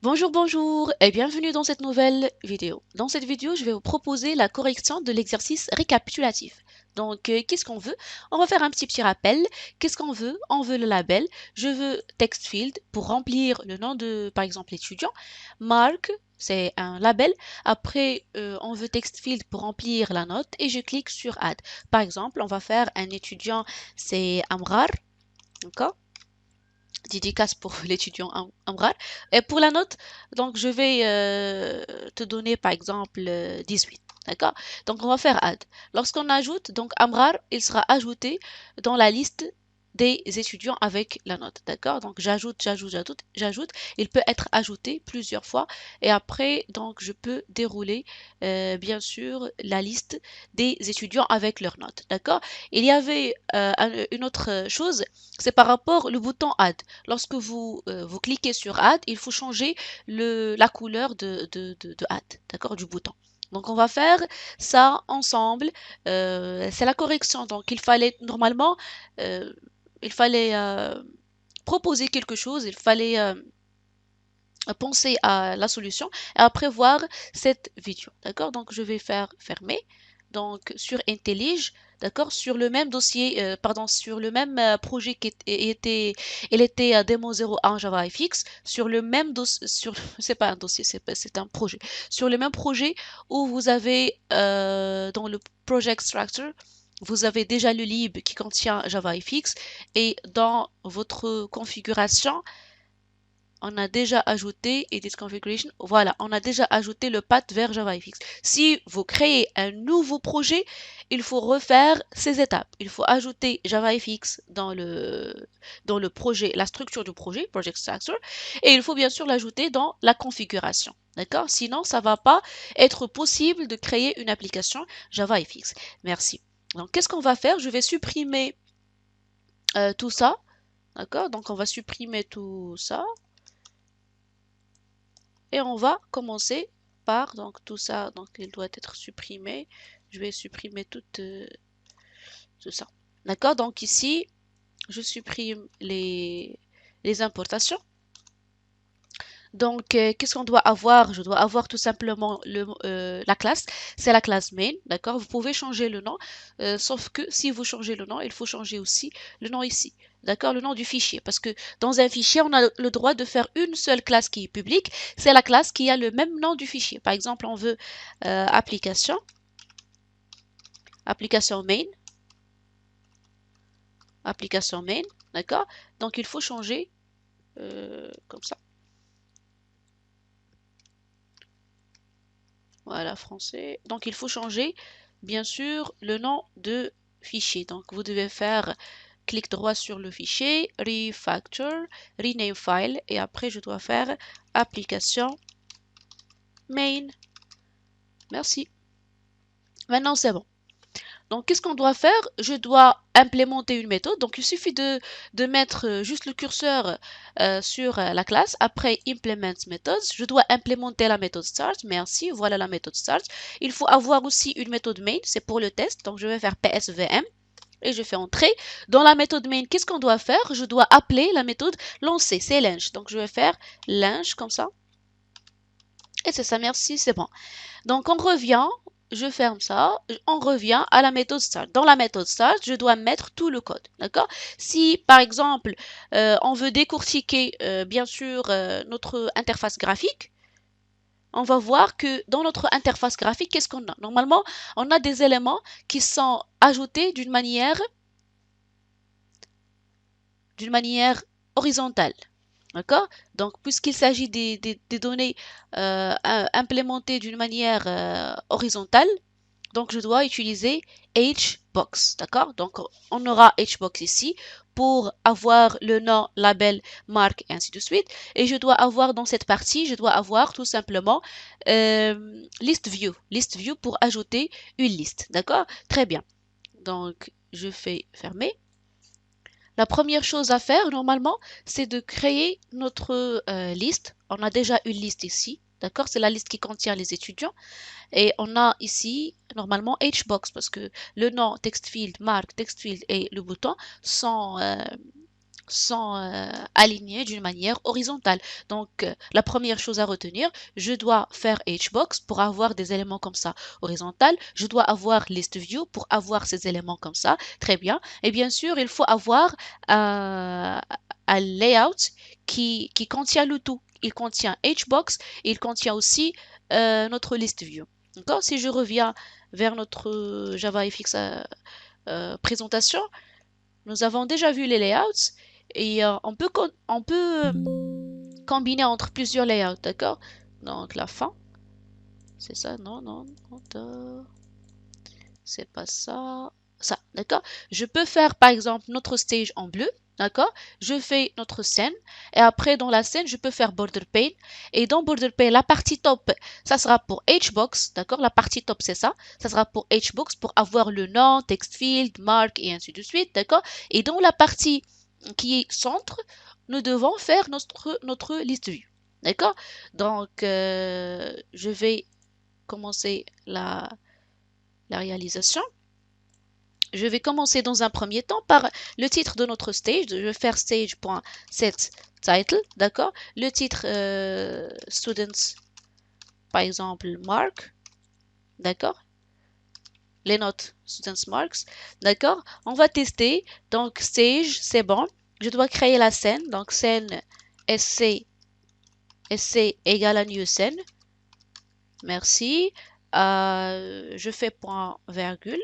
Bonjour, bonjour et bienvenue dans cette nouvelle vidéo. Dans cette vidéo, je vais vous proposer la correction de l'exercice récapitulatif. Donc, qu'est-ce qu'on veut? On va faire un petit rappel. Qu'est-ce qu'on veut? On veut le label. Je veux text field pour remplir le nom de, par exemple, l'étudiant. Mark, c'est un label. Après, on veut text field pour remplir la note et je clique sur add. Par exemple, on va faire un étudiant, c'est Amrar. D'accord? Dédicace pour l'étudiant Amrar. Et pour la note, donc je vais te donner par exemple 18. D'accord? Donc on va faire add. Lorsqu'on ajoute, donc Amrar, il sera ajouté dans la liste des étudiants avec la note. D'accord? Donc j'ajoute. Il peut être ajouté plusieurs fois et après, donc je peux dérouler bien sûr la liste des étudiants avec leur note. D'accord? Il y avait une autre chose, c'est par rapport au bouton add. Lorsque vous cliquez sur add, il faut changer la couleur de add, d'accord, du bouton. Donc on va faire ça ensemble. C'est la correction. Donc il fallait normalement, euh, il fallait proposer quelque chose, il fallait penser à la solution et après voir cette vidéo. D'accord? Donc je vais faire fermer. Donc sur IntelliJ, d'accord, sur le même dossier, pardon, sur le même projet qui était, il était démo 01 JavaFX, sur le même dossier, c'est pas un dossier, c'est un projet, sur le même projet où vous avez dans le project structure, vous avez déjà le lib qui contient JavaFX et dans votre configuration, on a déjà ajouté Edit Configuration. Voilà, on a déjà ajouté le path vers JavaFX. Si vous créez un nouveau projet, il faut refaire ces étapes. Il faut ajouter JavaFX dans le projet, la structure du projet, Project Structure, et il faut bien sûr l'ajouter dans la configuration. D'accord? Sinon, ça ne va pas être possible de créer une application JavaFX. Merci. Donc, qu'est-ce qu'on va faire? Je vais supprimer tout ça. D'accord? Donc, on va supprimer tout ça. Et on va commencer par, donc tout ça, donc il doit être supprimé. Je vais supprimer tout ça. D'accord? Donc ici, je supprime les importations. Donc, qu'est-ce qu'on doit avoir? Je dois avoir tout simplement la classe. C'est la classe main, d'accord? Vous pouvez changer le nom, sauf que si vous changez le nom, il faut changer aussi le nom ici. D'accord? Le nom du fichier. Parce que dans un fichier, on a le droit de faire une seule classe qui est publique. C'est la classe qui a le même nom du fichier. Par exemple, on veut application main, application main, d'accord? Donc, il faut changer comme ça. Voilà, français. Donc, il faut changer, bien sûr, le nom de fichier. Donc, vous devez faire clic droit sur le fichier, refactor, rename file, et après, je dois faire application main. Merci. Maintenant, c'est bon. Donc, qu'est-ce qu'on doit faire? Je dois implémenter une méthode. Donc, il suffit de mettre juste le curseur sur la classe. Après, implement methods. Je dois implémenter la méthode start. Merci. Voilà la méthode start. Il faut avoir aussi une méthode main. C'est pour le test. Donc, je vais faire psvm. Et je fais entrer. Dans la méthode main, qu'est-ce qu'on doit faire? Je dois appeler la méthode lancer. C'est linge. Donc, je vais faire linge comme ça. Et c'est ça. Merci. C'est bon. Donc, on revient, je ferme ça, on revient à la méthode start. Dans la méthode start, je dois mettre tout le code, d'accord? Si, par exemple, on veut décortiquer, bien sûr, notre interface graphique, on va voir que dans notre interface graphique, qu'est-ce qu'on a? Normalement, on a des éléments qui sont ajoutés d'une manière horizontale. D'accord? Donc, puisqu'il s'agit des données implémentées d'une manière horizontale, donc je dois utiliser hbox. D'accord? Donc, on aura hbox ici pour avoir le nom, label, marque, et ainsi de suite. Et je dois avoir dans cette partie, je dois avoir tout simplement list view. List view pour ajouter une liste. D'accord? Très bien. Donc, je fais fermer. La première chose à faire, normalement, c'est de créer notre liste. On a déjà une liste ici, d'accord? C'est la liste qui contient les étudiants. Et on a ici, normalement, Hbox, parce que le nom, text field, marque, text field et le bouton sont sont alignés d'une manière horizontale. Donc, la première chose à retenir, je dois faire Hbox pour avoir des éléments comme ça horizontal. Je dois avoir list view pour avoir ces éléments comme ça. Très bien. Et bien sûr, il faut avoir un layout qui contient le tout. Il contient Hbox, il contient aussi notre list view. D'accord? Si je reviens vers notre JavaFX présentation, nous avons déjà vu les layouts et on peut combiner entre plusieurs layouts, d'accord? Donc la fin, c'est ça, non, c'est pas ça, ça, d'accord? Je peux faire par exemple notre stage en bleu, d'accord? Je fais notre scène et après dans la scène, je peux faire border pane et dans border pane, la partie top, ça sera pour Hbox, d'accord? La partie top, c'est ça. Ça sera pour Hbox pour avoir le nom, text field, marque et ainsi de suite, d'accord? Et dans la partie qui est centre, nous devons faire notre liste vue, d'accord? Donc, je vais commencer la réalisation. Je vais commencer dans un premier temps par le titre de notre stage. Je vais faire stage.setTitle, d'accord? Le titre students, par exemple, mark, d'accord? Les notes students marks, d'accord? On va tester. Donc stage, c'est bon. Je dois créer la scène. Donc scène sc égale à new scène. Merci. Je fais point virgule.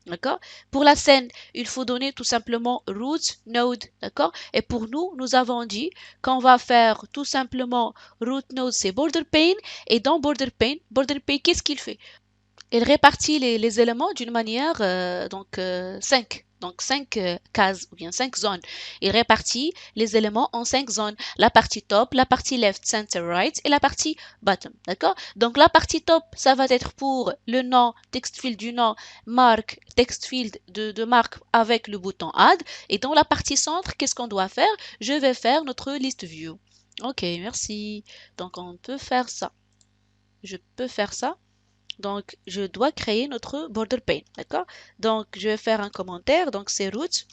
D'accord? Pour la scène, il faut donner tout simplement root node. D'accord? Et pour nous, nous avons dit qu'on va faire tout simplement root node, c'est border pane. Et dans border pane, qu'est-ce qu'il fait? Il répartit les éléments d'une manière, 5. Donc 5 cases ou bien 5 zones. Il répartit les éléments en 5 zones. La partie top, la partie left, center, right et la partie bottom. D'accord? Donc la partie top, ça va être pour le nom, text field du nom, marque, text field de marque avec le bouton add. Et dans la partie centre, qu'est-ce qu'on doit faire? Je vais faire notre list view. Ok, merci. Donc on peut faire ça. Je peux faire ça. Donc, je dois créer notre border pane, d'accord? Donc, je vais faire un commentaire. Donc, c'est root.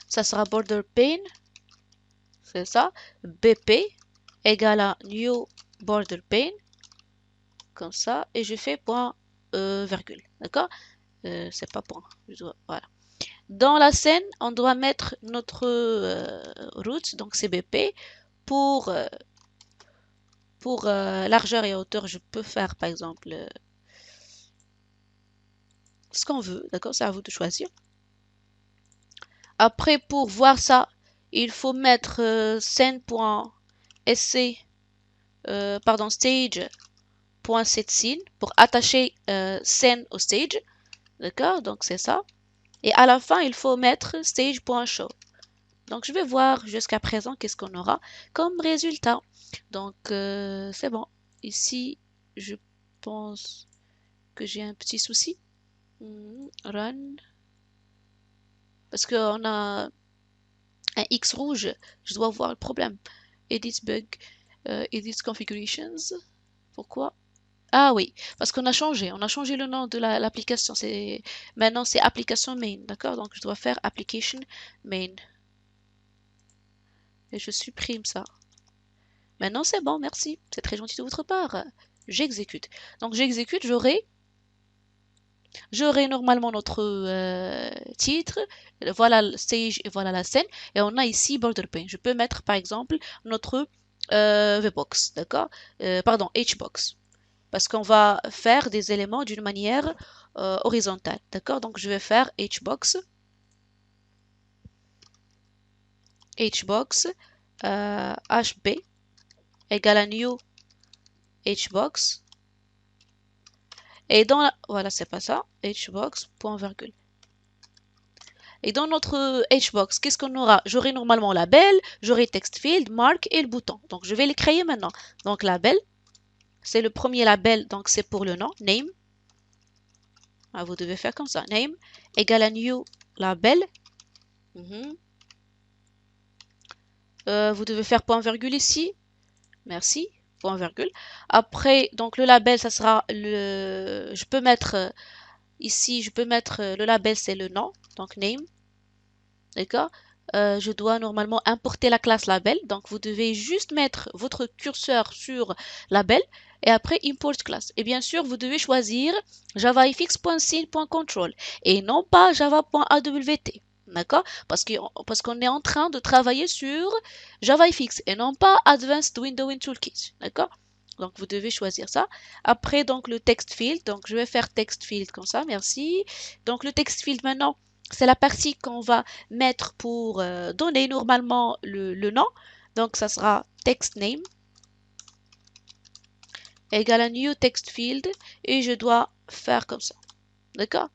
Ça sera border pane. C'est ça. BP égale à new border pane. Comme ça. Et je fais point virgule, d'accord? C'est pas point. Voilà. Dans la scène, on doit mettre notre root. Donc, c'est BP. Pour largeur et hauteur, je peux faire, par exemple, ce qu'on veut, d'accord? C'est à vous de choisir. Après, pour voir ça, il faut mettre scène.sc, stage.setScene pour attacher scène au stage. D'accord? Donc, c'est ça. Et à la fin, il faut mettre stage.show. Donc, je vais voir jusqu'à présent qu'est-ce qu'on aura comme résultat. Donc, c'est bon. Ici, je pense que j'ai un petit souci. Run. Parce qu'on a un X rouge, je dois voir le problème. Edit bug, edit configurations. Pourquoi? Ah oui, parce qu'on a changé. On a changé le nom de l'application. Maintenant c'est application main, d'accord? Donc je dois faire application main. Et je supprime ça. Maintenant c'est bon, merci. C'est très gentil de votre part. J'exécute. Donc j'exécute, j'aurai normalement notre titre, voilà le stage et voilà la scène. Et on a ici border pane. Je peux mettre par exemple notre VBox, d'accord? Pardon, Hbox. Parce qu'on va faire des éléments d'une manière horizontale, d'accord? Donc je vais faire Hbox. Hbox HB égale à new Hbox. Et voilà, c'est pas ça. Hbox, point virgule. Et dans notre Hbox, qu'est-ce qu'on aura? J'aurai normalement label, j'aurai text field, marque et le bouton. Donc je vais les créer maintenant. Donc label, c'est le premier label, donc c'est pour le nom, name. Ah, vous devez faire comme ça, name égale à new label. Vous devez faire point virgule ici. Merci, point virgule. Après, donc le label, ça sera le. Je peux mettre ici, je peux mettre le label, c'est le nom, donc name. D'accord? je dois normalement importer la classe label. Donc, vous devez juste mettre votre curseur sur label et après import class. Et bien sûr, vous devez choisir javafx.scene.control et non pas java.awt. D'accord? Parce qu'on est en train de travailler sur JavaFX et non pas Advanced Windowing Toolkit. D'accord? Donc, vous devez choisir ça. Après, donc, le text field. Donc, je vais faire text field comme ça. Merci. Donc, le text field maintenant, c'est la partie qu'on va mettre pour donner normalement le nom. Donc, ça sera text name égale à new text field et je dois faire comme ça. D'accord?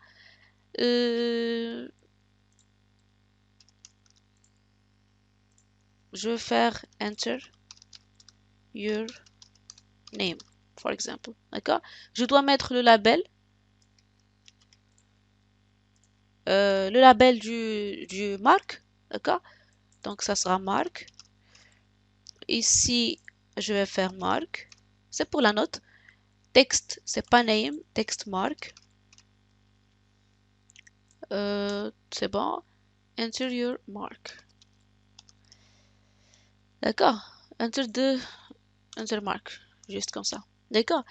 Je vais faire enter your name, for example. D'accord? Je dois mettre le label du marque. D'accord? Donc, ça sera marque. Ici, je vais faire marque. C'est pour la note. Text, c'est pas name, text mark. C'est bon. Enter your mark. D'accord. Enter mark. Juste comme ça. D'accord.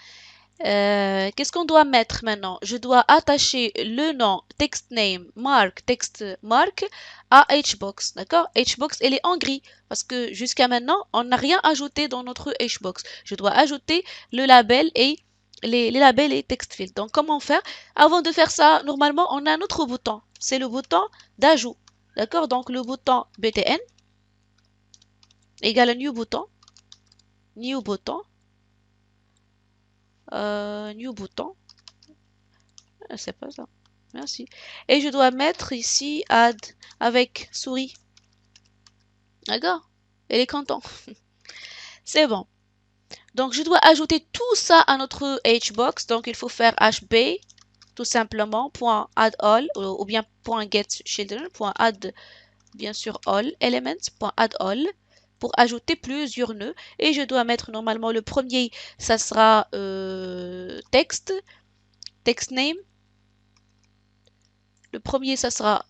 Qu'est-ce qu'on doit mettre maintenant? Je dois attacher le nom text name mark text mark à hbox. D'accord? Hbox, elle est en gris parce que jusqu'à maintenant, on n'a rien ajouté dans notre hbox. Je dois ajouter le label et les labels et text field. Donc, comment faire? Avant de faire ça, normalement, on a un autre bouton. C'est le bouton d'ajout. D'accord? Donc, le bouton btn égale à new bouton. New bouton. New bouton. C'est pas ça. Merci. Et je dois mettre ici add avec souris. D'accord? Elle est contente. C'est bon. Donc, je dois ajouter tout ça à notre hbox. Donc, il faut faire hb, tout simplement, .add all, ou bien .get children, .add, bien sûr, all elements, .add all, pour ajouter plusieurs nœuds. Et je dois mettre normalement le premier, ça sera text name. Le premier, ça sera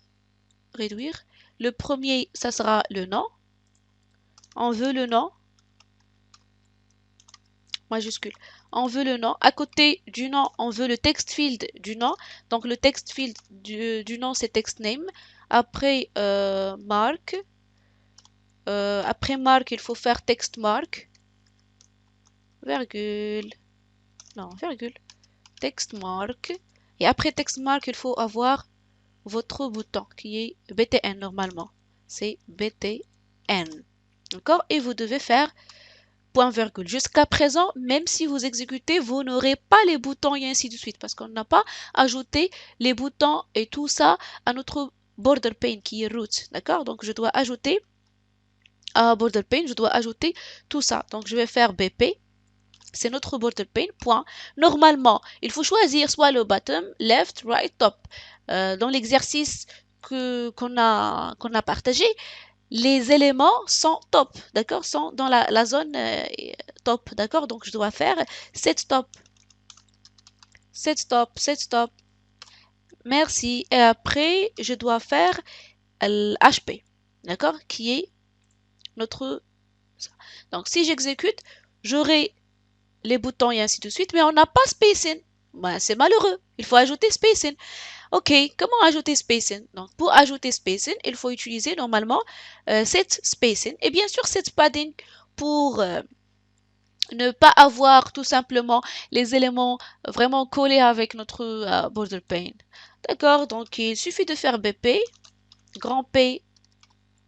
réduire. Le premier, ça sera le nom. On veut le nom. Majuscule. On veut le nom. À côté du nom, on veut le text field du nom. Donc, le text field du nom, c'est text name. Après, mark. Après mark, il faut faire text mark. Virgule. Non, virgule. Text mark. Et après text mark, il faut avoir votre bouton qui est btn normalement. C'est btn. D'accord? Et vous devez faire point virgule. Jusqu'à présent, même si vous exécutez, vous n'aurez pas les boutons et ainsi de suite parce qu'on n'a pas ajouté les boutons et tout ça à notre border pane qui est root. D'accord? Donc, je dois ajouter à border pane, je dois ajouter tout ça. Donc, je vais faire BP. C'est notre border pane. Point. Normalement, il faut choisir soit le bottom, left, right, top. Dans l'exercice qu'on a partagé, les éléments sont top, d'accord, sont dans la zone top, d'accord. Donc, je dois faire set top, set top, set top. Merci. Et après, je dois faire HP, d'accord, qui est notre... Donc, si j'exécute, j'aurai les boutons et ainsi de suite, mais on n'a pas spacing. Ben, c'est malheureux. Il faut ajouter spacing. Ok, comment ajouter spacing? Donc, pour ajouter spacing, il faut utiliser normalement set spacing et bien sûr set padding pour ne pas avoir tout simplement les éléments vraiment collés avec notre border pane. D'accord, donc il suffit de faire BP, grand P,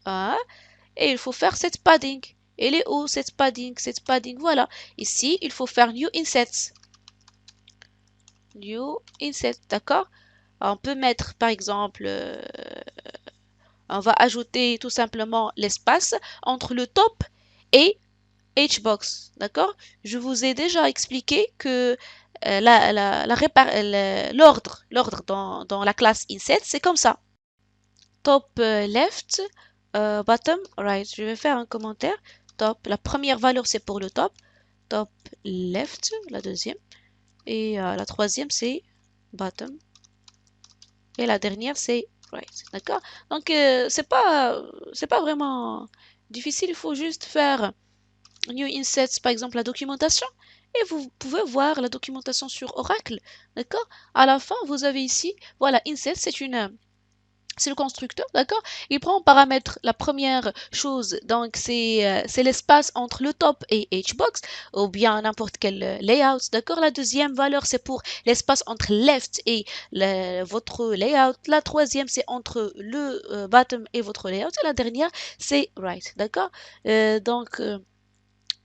et il faut faire set padding. Elle est où set padding? Set padding, voilà. Ici, il faut faire new inset. New inset, d'accord? On peut mettre par exemple, on va ajouter tout simplement l'espace entre le top et hbox, d'accord? Je vous ai déjà expliqué que l'ordre dans la classe inset, c'est comme ça. Top left, bottom right. Je vais faire un commentaire. Top, la première valeur c'est pour le top. Top left, la deuxième. Et la troisième c'est bottom. Et la dernière c'est right, d'accord? Donc, c'est pas vraiment difficile, il faut juste faire New Insets, par exemple, la documentation, et vous pouvez voir la documentation sur Oracle, d'accord? À la fin, vous avez ici, voilà, Insets, c'est le constructeur, d'accord? Il prend en paramètre la première chose, donc c'est l'espace entre le top et Hbox, ou bien n'importe quel layout, d'accord? La deuxième valeur, c'est pour l'espace entre left et votre layout. La troisième, c'est entre le bottom et votre layout. Et la dernière, c'est right, d'accord? Donc,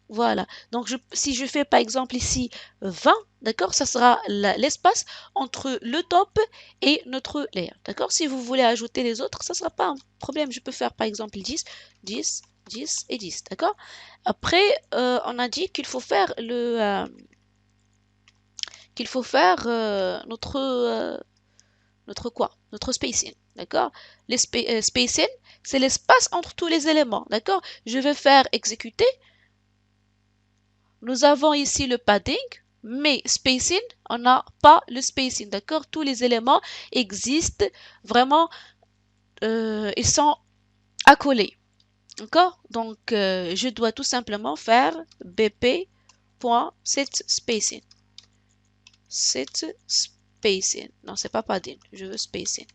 voilà. Donc, si je fais par exemple ici 20, d'accord, ça sera l'espace entre le top et notre layer. D'accord? Si vous voulez ajouter les autres, ça ne sera pas un problème. Je peux faire par exemple 10, 10, 10 et 10. D'accord? Après, on a dit qu'il faut faire notre quoi? Notre spacing. D'accord? Spacing, c'est l'espace entre tous les éléments. D'accord? Je vais faire exécuter. Nous avons ici le padding, mais spacing, on n'a pas le spacing, d'accord? Tous les éléments existent vraiment, ils sont accolés, d'accord? Donc, je dois tout simplement faire bp.setSpacing. SetSpacing. Non, c'est pas padding, je veux spacing.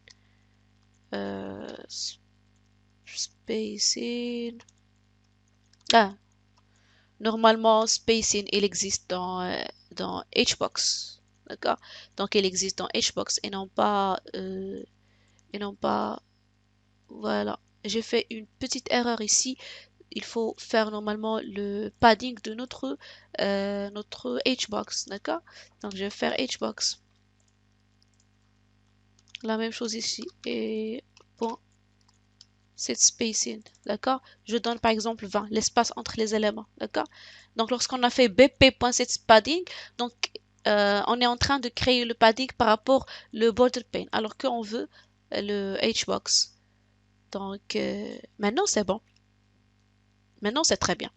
Spacing. Ah, normalement, spacing, il existe dans Hbox. D'accord? Donc, il existe dans Hbox et non pas, voilà. J'ai fait une petite erreur ici. Il faut faire normalement le padding de notre Hbox. D'accord? Donc, je vais faire Hbox. La même chose ici. Et bon, set spacing, d'accord? Je donne par exemple 20, l'espace entre les éléments, d'accord? Donc lorsqu'on a fait bp.setPadding, donc on est en train de créer le padding par rapport le border pane, alors qu'on veut le Hbox. Donc maintenant c'est bon. Maintenant c'est très bien.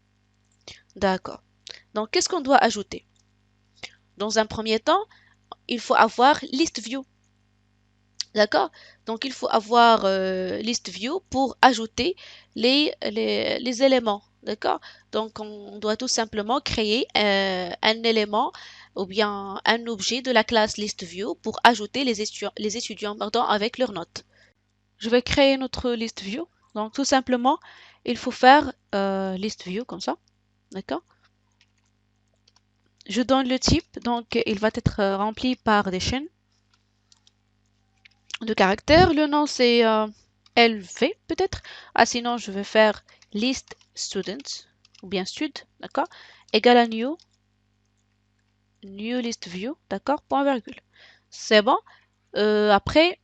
D'accord. Donc qu'est-ce qu'on doit ajouter? Dans un premier temps, il faut avoir list view. D'accord? Donc, il faut avoir list view pour ajouter les éléments. D'accord? Donc, on doit tout simplement créer un élément ou bien un objet de la classe list view pour ajouter les étudiants pardon, avec leurs notes. Je vais créer notre list view. Donc, tout simplement, il faut faire list view comme ça. D'accord? Je donne le type. Donc, il va être rempli par des chaînes de caractères. Le nom c'est LV peut-être. Ah sinon je vais faire list students ou bien stud, d'accord, égal à new list view, d'accord, point virgule. C'est bon. Après,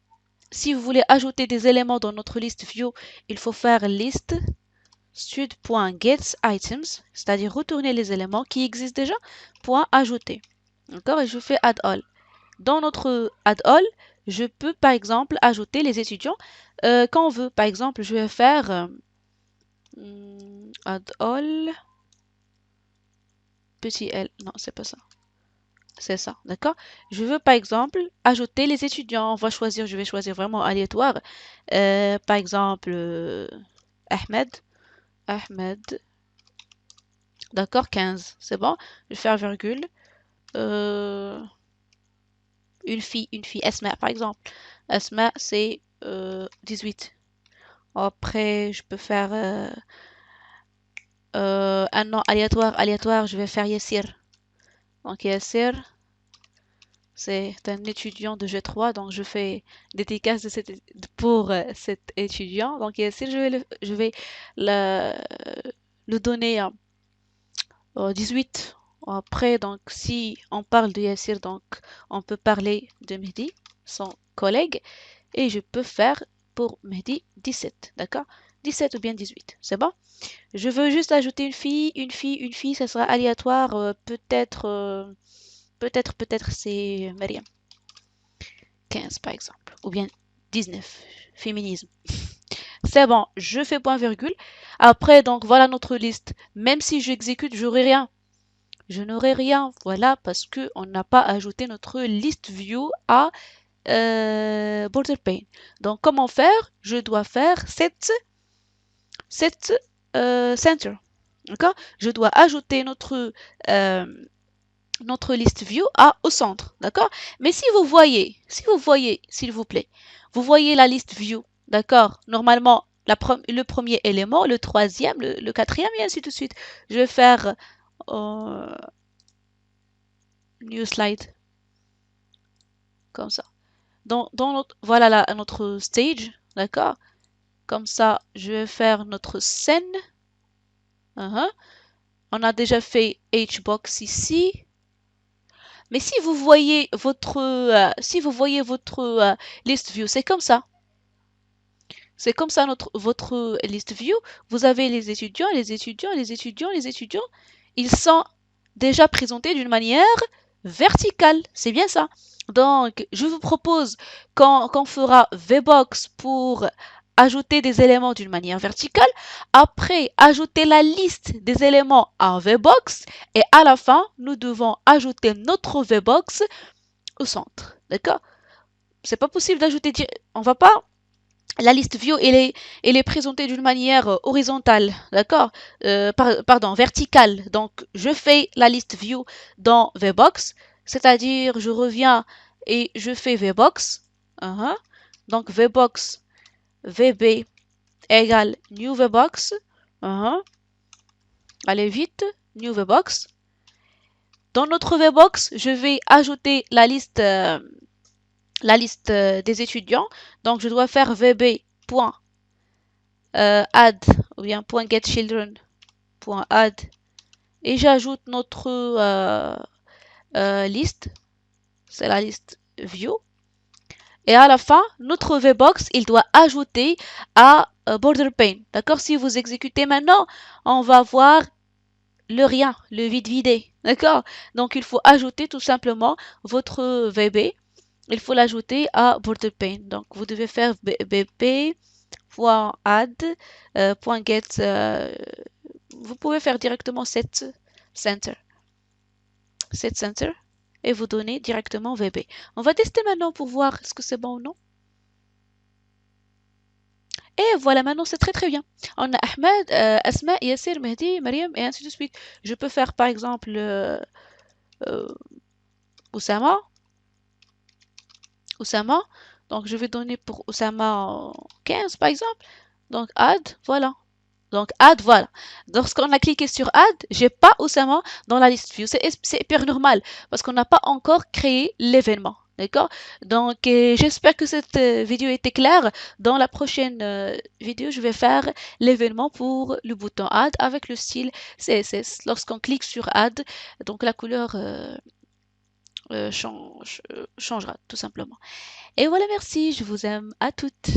si vous voulez ajouter des éléments dans notre list view, il faut faire list stud.getItems, c'est-à-dire retourner les éléments qui existent déjà, point ajouter. D'accord, et je fais add all. Dans notre add all, je peux par exemple ajouter les étudiants quand on veut. Par exemple, je vais faire add all petit l. Non, c'est pas ça. C'est ça, d'accord? Je veux par exemple ajouter les étudiants. On va choisir, je vais choisir vraiment aléatoire. Par exemple, Ahmed. Ahmed. D'accord, 15. C'est bon. Je vais faire virgule. Une fille, Esma par exemple. Esma, c'est 18. Après, je peux faire un nom aléatoire, je vais faire Yassir. Donc Yassir, c'est un étudiant de G3, donc je fais dédicace pour cet étudiant. Donc Yassir, je vais le donner 18. Après, donc si on parle de Yassir, donc on peut parler de Mehdi, son collègue, et je peux faire pour Mehdi 17, d'accord? 17 ou bien 18, c'est bon? Je veux juste ajouter une fille, ça sera aléatoire, peut-être c'est Mariam, 15 par exemple, ou bien 19, féminisme. C'est bon, je fais point virgule. Après, donc voilà notre liste. Même si j'exécute, j'aurai rien. Je n'aurai rien, voilà, parce qu'on n'a pas ajouté notre list view à border pane. Donc, comment faire? Je dois faire cette center. D'accord? Je dois ajouter notre list view au centre. D'accord? Mais si vous voyez, s'il vous plaît, vous voyez la liste view. D'accord? Normalement, le premier élément, le troisième, le quatrième, et ainsi de suite. Je vais faire new slide. Comme ça. Voilà notre stage. D'accord? Comme ça, je vais faire notre scène. On a déjà fait HBox ici. Mais si vous voyez votre list view, c'est comme ça. C'est comme ça votre list view. Vous avez les étudiants. Ils sont déjà présentés d'une manière verticale. C'est bien ça. Donc, je vous propose qu'on fera VBox pour ajouter des éléments d'une manière verticale. Après, ajouter la liste des éléments en VBox. Et à la fin, nous devons ajouter notre VBox au centre. D'accord? C'est pas possible d'ajouter. On va pas. La liste view, elle est présentée d'une manière horizontale, d'accord? Pardon, verticale. Donc, je fais la liste view dans VBox, c'est-à-dire je reviens et je fais VBox. Donc, VBox, VB égale new VBox. Allez vite, new VBox. Dans notre VBox, je vais ajouter la liste des étudiants. Donc, je dois faire vb.add ou bien .getChildren.add et j'ajoute notre liste. C'est la liste view. Et à la fin, notre VBox, il doit ajouter à border pane. D'accord? Si vous exécutez maintenant, on va voir le rien, le vide vidé. D'accord? Donc, il faut ajouter tout simplement votre VB. Il faut l'ajouter à border pane. Donc, vous devez faire bp.add.get. Vous pouvez faire directement set center. Et vous donnez directement VB. On va tester maintenant pour voir est-ce que c'est bon ou non. Et voilà, maintenant c'est très bien. On a Ahmed, Asma, Yassir, Mehdi, Mariam et ainsi de suite. Je peux faire par exemple Oussama. Donc je vais donner pour Oussama 15 par exemple. Donc add, voilà. Lorsqu'on a cliqué sur add, j'ai pas Oussama dans la liste view. C'est hyper normal parce qu'on n'a pas encore créé l'événement. D'accord? Donc, j'espère que cette vidéo était claire. Dans la prochaine vidéo, je vais faire l'événement pour le bouton add avec le style CSS. Lorsqu'on clique sur add, donc la couleur changera tout simplement. Et voilà, merci. Je vous aime à toutes.